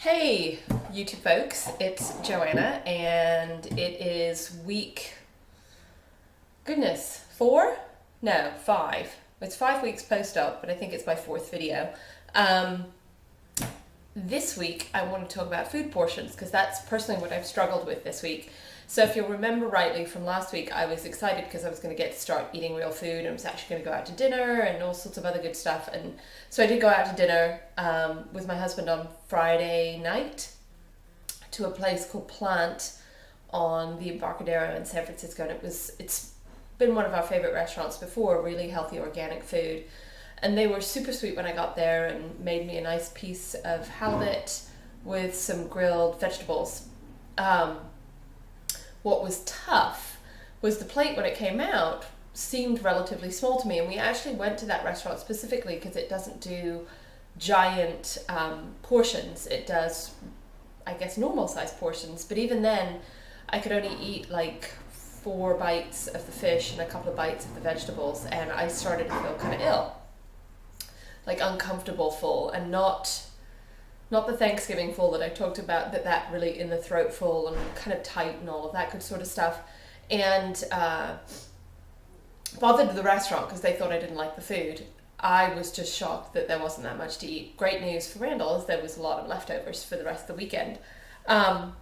Hey, YouTube folks, it's Joanna, and it is week, goodness, 4? No, 5. It's 5 weeks post-op, but I think it's my 4th video. This week I want to talk about food portions because that's personally what I've struggled with this week. So if you'll remember rightly from last week, I was excited because I was going to get to start eating real food and I was actually going to go out to dinner and all sorts of other good stuff. And so I did go out to dinner with my husband on Friday night to a place called Plant on the Embarcadero in San Francisco, and it's been one of our favorite restaurants before, really healthy organic food. And they were super sweet when I got there and made me a nice piece of halibut with some grilled vegetables. What was tough was the plate when it came out seemed relatively small to me, and we actually went to that restaurant specifically because it doesn't do giant portions. It does, I guess, normal size portions, but even then I could only eat like 4 bites of the fish and a couple of bites of the vegetables, and I started to feel kind of ill, like uncomfortable full, and not the Thanksgiving full that I talked about, that really in the throat full and kind of tight and all of that good sort of stuff. And bothered the restaurant because they thought I didn't like the food. I was just shocked that there wasn't that much to eat. Great news for Randall is there was a lot of leftovers for the rest of the weekend. And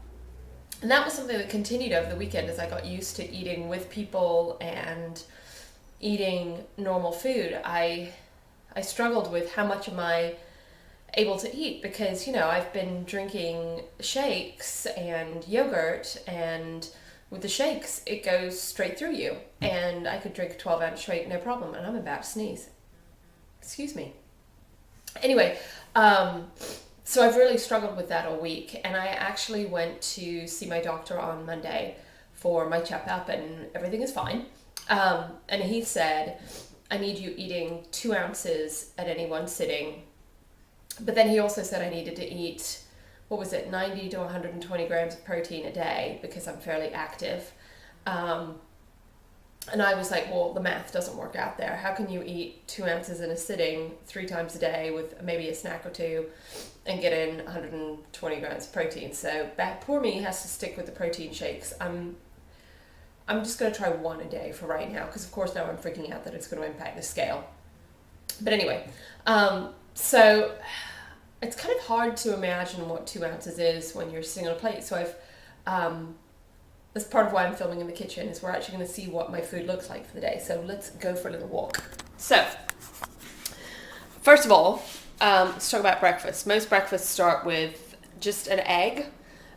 that was something that continued over the weekend as I got used to eating with people and eating normal food. I struggled with how much am I able to eat because, I've been drinking shakes and yogurt, and with the shakes, it goes straight through you. And I could drink a 12-ounce shake, no problem, and I'm about to sneeze. Excuse me. Anyway, so I've really struggled with that all week, and I actually went to see my doctor on Monday for my checkup, and everything is fine. And he said, I need you eating 2 ounces at any one sitting. But then he also said I needed to eat, 90 to 120 grams of protein a day because I'm fairly active. And I was like, well, the math doesn't work out there. How can you eat 2 ounces in a sitting 3 times a day with maybe a snack or two and get in 120 grams of protein? So that poor me has to stick with the protein shakes. I'm just going to try 1 a day for right now because, of course, now I'm freaking out that it's going to impact the scale. But anyway, so it's kind of hard to imagine what 2 ounces is when you're sitting on a plate. So I've, that's part of why I'm filming in the kitchen, is we're actually going to see what my food looks like for the day. So let's go for a little walk. So, first of all, let's talk about breakfast. Most breakfasts start with just an egg.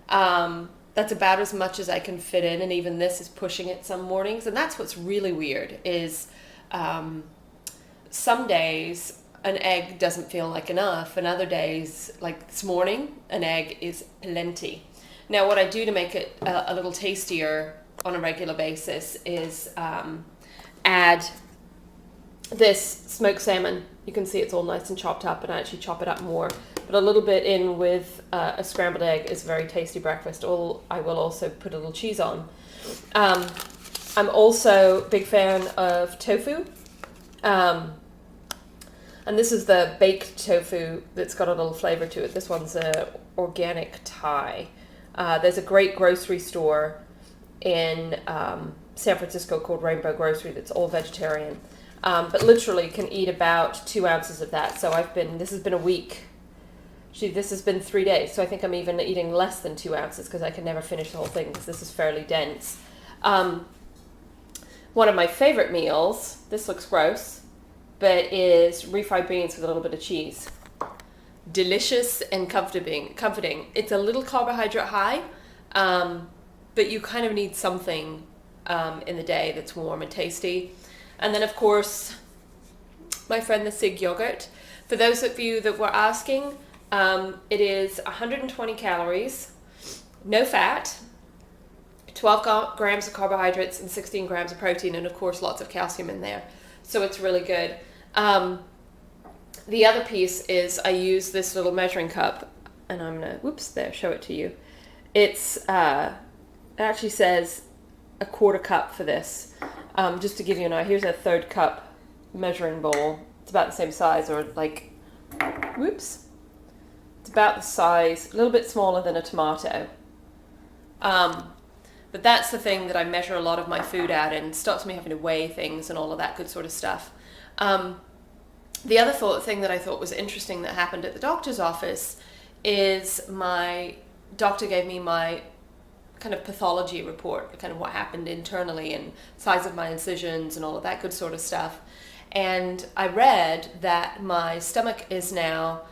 That's about as much as I can fit in, and even this is pushing it some mornings. And that's what's really weird is some days an egg doesn't feel like enough, and other days, like this morning, an egg is plenty. Now, what I do to make it a little tastier on a regular basis is add this smoked salmon. You can see it's all nice and chopped up, and I actually chop it up more. But a little bit in with a scrambled egg is a very tasty breakfast. I will also put a little cheese on. I'm also a big fan of tofu. And this is the baked tofu that's got a little flavor to it. This one's organic Thai. There's a great grocery store in San Francisco called Rainbow Grocery that's all vegetarian. But literally can eat about 2 ounces of that. So this has been a week. This has been 3 days. So I think I'm even eating less than 2 ounces because I can never finish the whole thing because this is fairly dense. One of my favorite meals, this looks gross, but is refried beans with a little bit of cheese. Delicious and comforting. It's a little carbohydrate high, but you kind of need something in the day that's warm and tasty. And then, of course, my friend the Sig yogurt. For those of you that were asking, it is 120 calories, no fat, 12 grams of carbohydrates, and 16 grams of protein, and of course lots of calcium in there. So it's really good. The other piece is I use this little measuring cup, and I'm gonna, show it to you. It actually says a 1/4 cup for this. Just to give you an idea, here's a 1/3 cup measuring bowl. It's about the same size, or like, it's about the size, a little bit smaller than a tomato. But that's the thing that I measure a lot of my food at, and stops me having to weigh things and all of that good sort of stuff. The other thing that I thought was interesting that happened at the doctor's office is my doctor gave me my kind of pathology report, kind of what happened internally and size of my incisions and all of that good sort of stuff. And I read that my stomach is now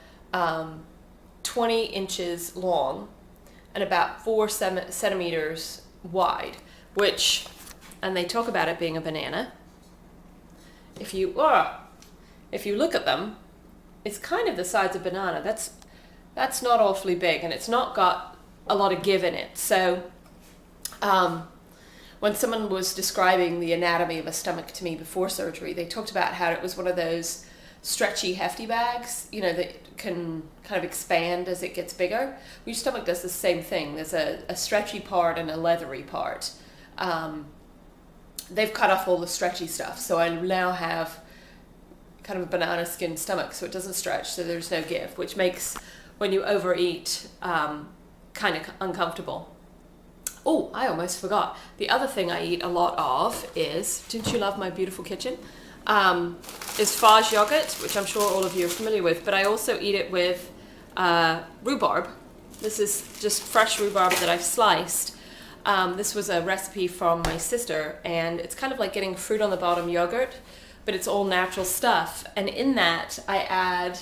20 inches long and about 4 centimeters wide, which, and they talk about it being a banana. If you look at them, it's kind of the size of a banana. That's not awfully big, and it's not got a lot of give in it. So when someone was describing the anatomy of a stomach to me before surgery, they talked about how it was one of those stretchy, hefty bags, you know, that can kind of expand as it gets bigger. Your stomach does the same thing. There's a stretchy part and a leathery part. They've cut off all the stretchy stuff, so I now have kind of a banana skin stomach, so it doesn't stretch, so there's no give, which makes when you overeat kind of uncomfortable. Oh, I almost forgot. The other thing I eat a lot of is, didn't you love my beautiful kitchen? Is Fage yogurt, which I'm sure all of you are familiar with, but I also eat it with rhubarb. This is just fresh rhubarb that I've sliced. This was a recipe from my sister, and it's kind of like getting fruit on the bottom yogurt, but it's all natural stuff. And in that, I add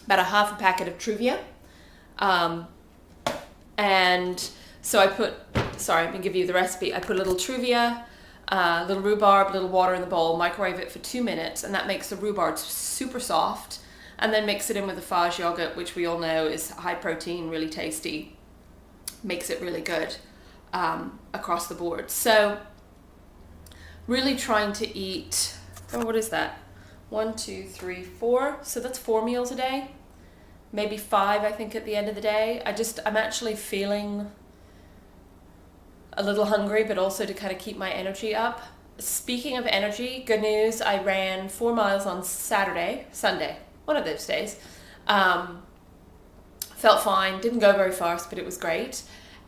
about a half a packet of Truvia. And so I'm going to give you the recipe. I put a little Truvia, a little rhubarb, a little water in the bowl, microwave it for 2 minutes, and that makes the rhubarb super soft, and then mix it in with the Fage yogurt, which we all know is high protein, really tasty, makes it really good across the board. So really trying to eat, what is that? 1, 2, 3, 4. So that's 4 meals a day, maybe 5, I think, at the end of the day. I'm actually feeling a little hungry, but also to kind of keep my energy up. Speaking of energy, good news, I ran 4 miles on Sunday, one of those days. Felt fine, didn't go very fast, but it was great.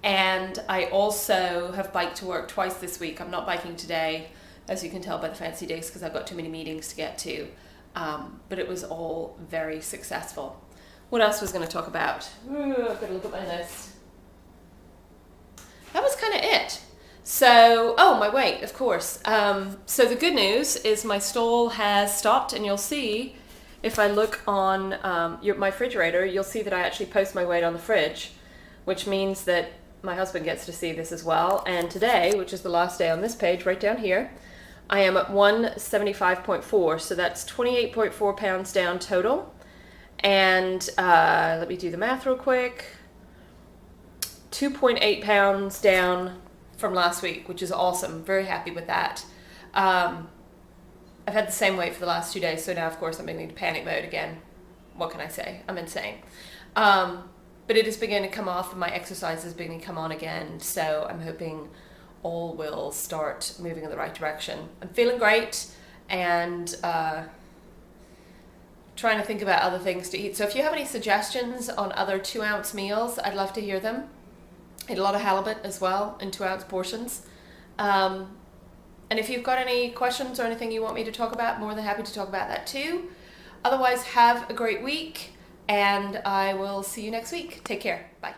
And I also have biked to work twice this week. I'm not biking today, as you can tell by the fancy days, because I've got too many meetings to get to. But it was all very successful. What else was going to talk about? I've got to look at my list. That was kind of it. So, my weight, of course. So the good news is my stall has stopped, and you'll see, if I look on my refrigerator, you'll see that I actually post my weight on the fridge, which means that my husband gets to see this as well. And today, which is the last day on this page, right down here, I am at 175.4, so that's 28.4 pounds down total. And let me do the math real quick. 2.8 pounds down from last week, which is awesome. Very happy with that. I've had the same weight for the last 2 days, so now, of course, I'm going into panic mode again. What can I say? I'm insane. But it is beginning to come off, and my exercise is beginning to come on again, so I'm hoping all will start moving in the right direction. I'm feeling great, and trying to think about other things to eat. So if you have any suggestions on other 2-ounce meals, I'd love to hear them. I eat a lot of halibut as well in 2-ounce portions. And if you've got any questions or anything you want me to talk about, more than happy to talk about that too. Otherwise, have a great week, and I will see you next week. Take care. Bye.